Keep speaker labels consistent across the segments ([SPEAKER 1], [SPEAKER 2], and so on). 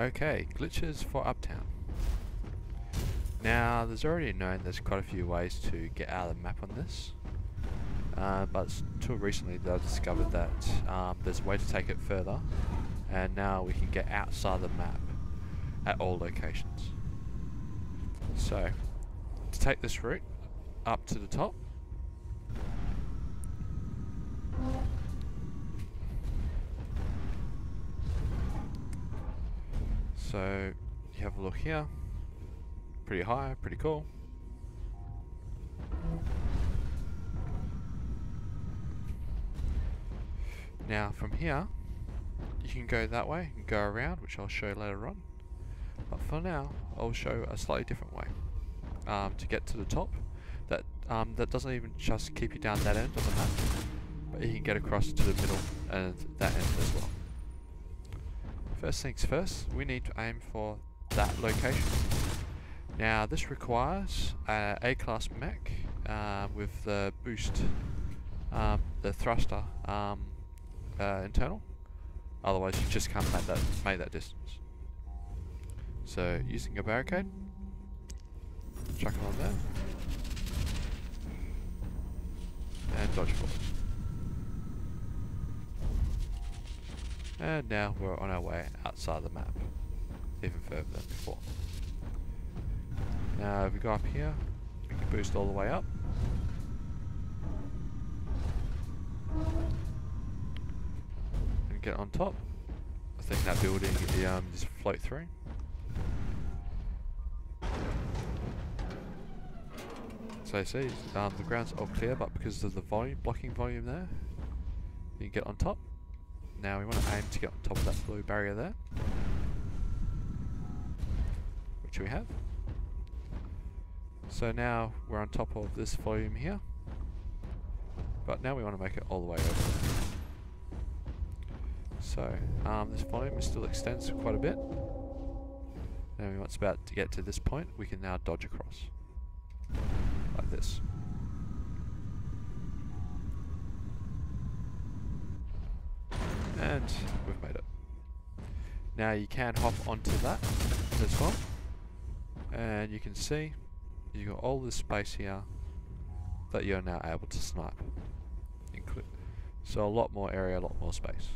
[SPEAKER 1] Okay, glitches for Uptown. Now, there's already known there's quite a few ways to get out of the map on this, but until recently they discovered that there's a way to take it further, and now we can get outside the map at all locations. So, to take this route up to the top, so you have a look here, pretty high, pretty cool. Now from here, you can go that way and go around, which I'll show later on. But for now, I'll show a slightly different way to get to the top. That doesn't even just keep you down that end of the map, but you can get across to the middle and that end as well. First things first, we need to aim for that location. Now this requires a A-class mech with the boost, the thruster internal. Otherwise you just can't make that distance. So using a barricade, chuck it on there, and dodge forward. And now we're on our way outside the map, even further than before. Now if we go up here, we can boost all the way up. And get on top. I think that building just float through. So you see, the ground's all clear, but because of the blocking volume there, you can get on top. Now we want to aim to get on top of that blue barrier there, which we have. So now we're on top of this volume here, but now we want to make it all the way over there. So this volume still extends quite a bit. And once about to get to this point, we can now dodge across, like this. And we've made it. Now you can hop onto that as well, and you can see you've got all this space here that you're now able to snipe. So a lot more area, a lot more space.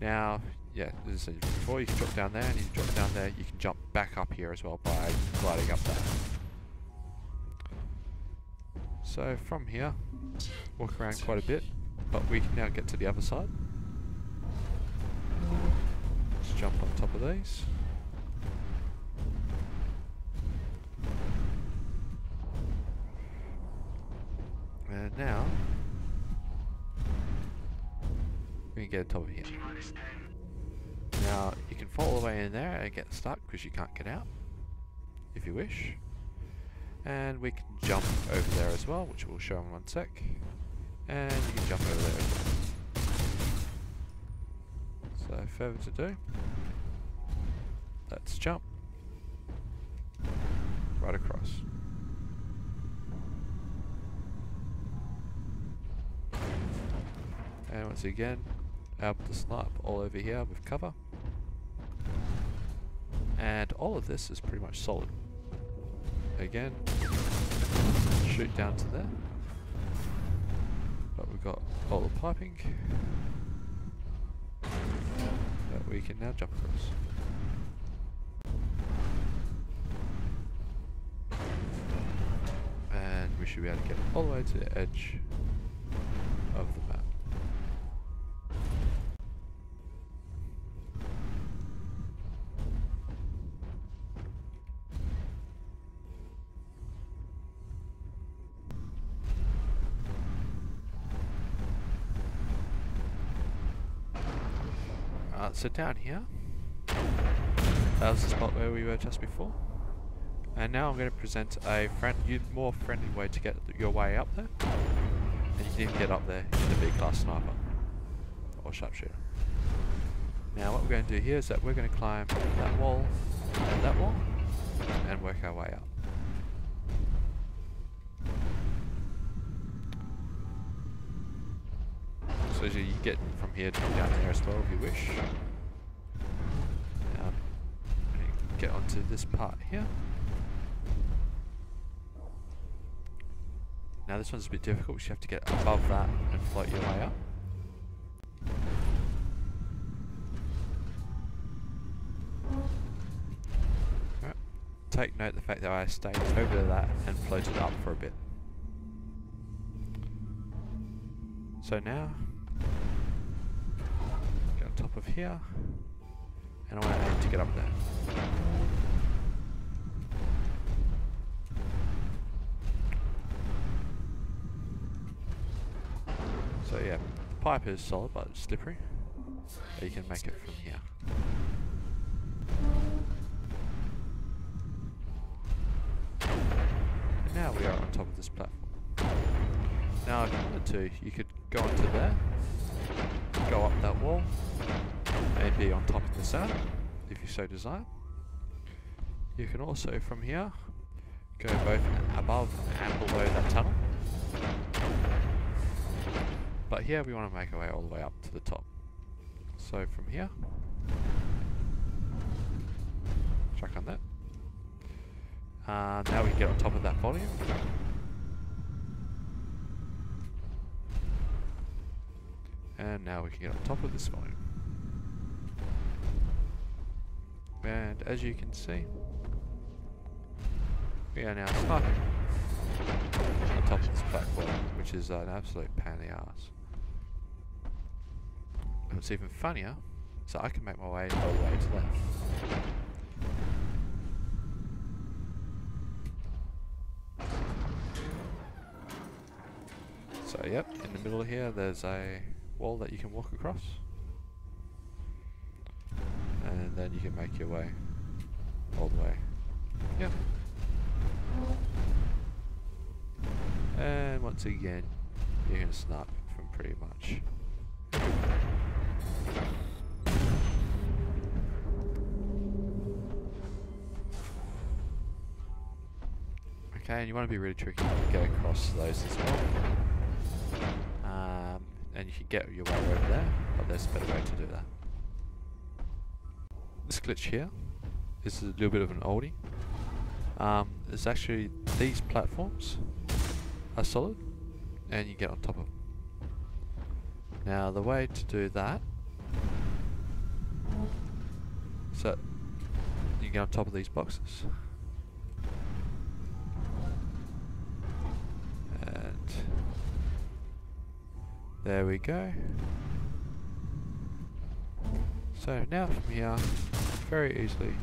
[SPEAKER 1] Now, yeah, as I said before, you can drop down there, and if you drop down there, you can jump back up here as well by gliding up there. So from here, walk around quite a bit, but we can now get to the other side. Just jump on top of these. And now we can get on top of here. Now you can fall all the way in there and get stuck because you can't get out, if you wish. And we can jump over there as well, which we'll show in one sec. And you can jump over there as well. So further to do, let's jump right across. And once again, able to snipe all over here with cover. And all of this is pretty much solid. Again, shoot down to there. But we've got all the piping that we can now jump across. And we should be able to get all the way to the edge of the map. So down here, that was the spot where we were just before, and now I'm going to present a more friendly way to get your way up there, and you can even get up there in the B-class sniper or sharpshooter. Now what we're going to do here is that we're going to climb that wall and that wall and work our way up. So you get from here to down there as well if you wish. get onto this part here. Now this one's a bit difficult because you have to get above that and float your way up. Right. Take note of the fact that I stayed over that and floated up for a bit. So now, get on top of here, and I want to aim to get up there. So yeah, pipe is solid but it's slippery, but you can make it from here. And now we are on top of this platform. Now if you wanted to, you could go onto there, go up that wall, and be on top of the center, if you so desire. You can also from here, go both above and below that tunnel. But here we want to make our way all the way up to the top. So from here, chuck on that. Now we can get on top of that volume. And now we can get on top of this volume. And as you can see, we are now sniping on top of this platform, which is an absolute pain in the arse. What's even funnier, so I can make my way all the way to there. So yep, in the middle here there's a wall that you can walk across. And then you can make your way all the way. Yep. And once again, you can snipe from pretty much everywhere. Okay, and you want to be really tricky to get across those as well. And you can get your way over there, but there's a better way to do that. This glitch here is a little bit of an oldie. It's actually these platforms are solid and you get on top of them. Now the way to do that, so you can get on top of these boxes. And there we go. So now from here, very easily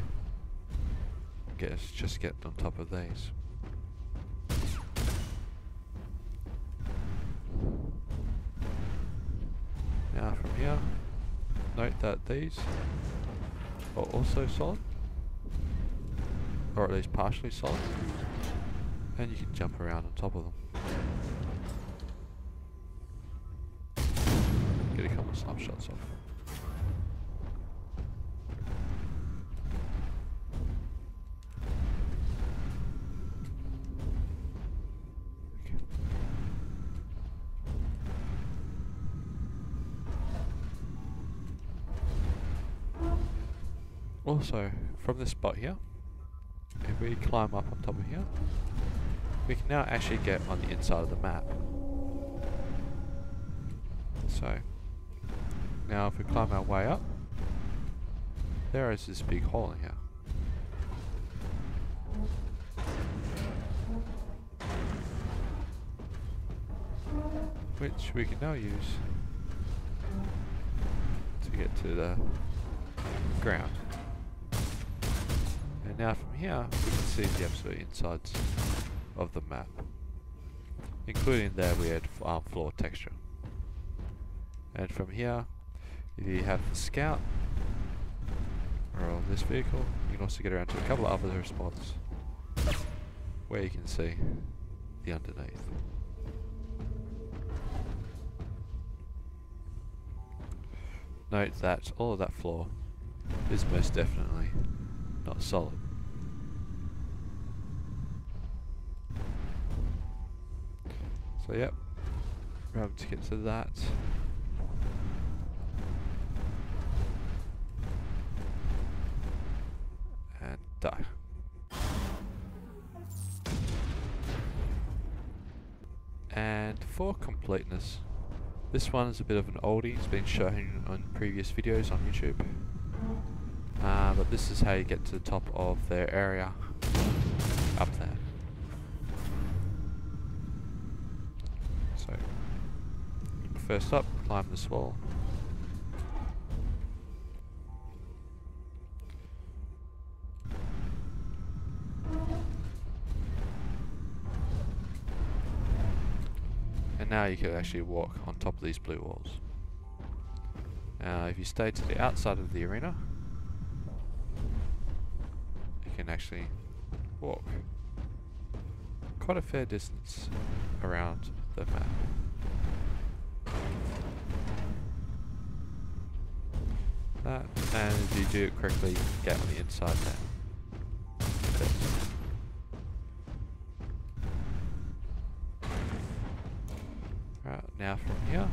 [SPEAKER 1] just get on top of these. Now from here, note that these are also solid, or at least partially solid, and you can jump around on top of them. Get a couple of snapshots off. Also, from this spot here, if we climb up on top of here, we can now actually get on the inside of the map. So, now if we climb our way up, there is this big hole in here. Which we can now use to get to the ground. And now from here, we can see the absolute insides of the map, including their weird floor texture. And from here, if you have the scout, or on this vehicle, you can also get around to a couple of other spots where you can see the underneath. Note that all of that floor is most definitely not solid. So yep, we're able to get to that. And die. And for completeness, this one is a bit of an oldie. It's been shown on previous videos on YouTube. But this is how you get to the top of their area up there. So, first up, climb this wall. And now you can actually walk on top of these blue walls. Now if you stay to the outside of the arena, you can actually walk quite a fair distance around the map. That, and if you do it correctly, you can get on the inside there. Right, now from here,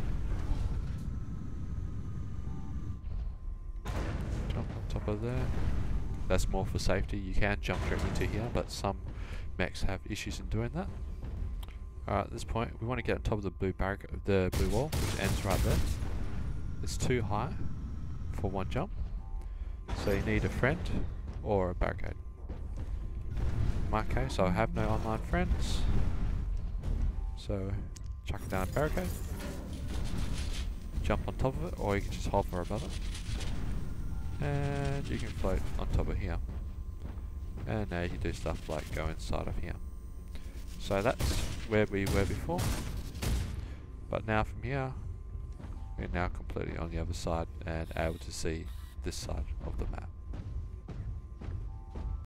[SPEAKER 1] jump on top of there. That's more for safety. You can jump directly to here, but some mechs have issues in doing that. Alright, at this point, we want to get on top of the blue wall, which ends right there. It's too high for one jump, so you need a friend or a barricade. In my case, I have no online friends, so chuck it down a barricade, jump on top of it, or you can just hover above it, and you can float on top of here. And now you can do stuff like go inside of here. So that's where we were before, but now from here, we're now completely on the other side and able to see this side of the map.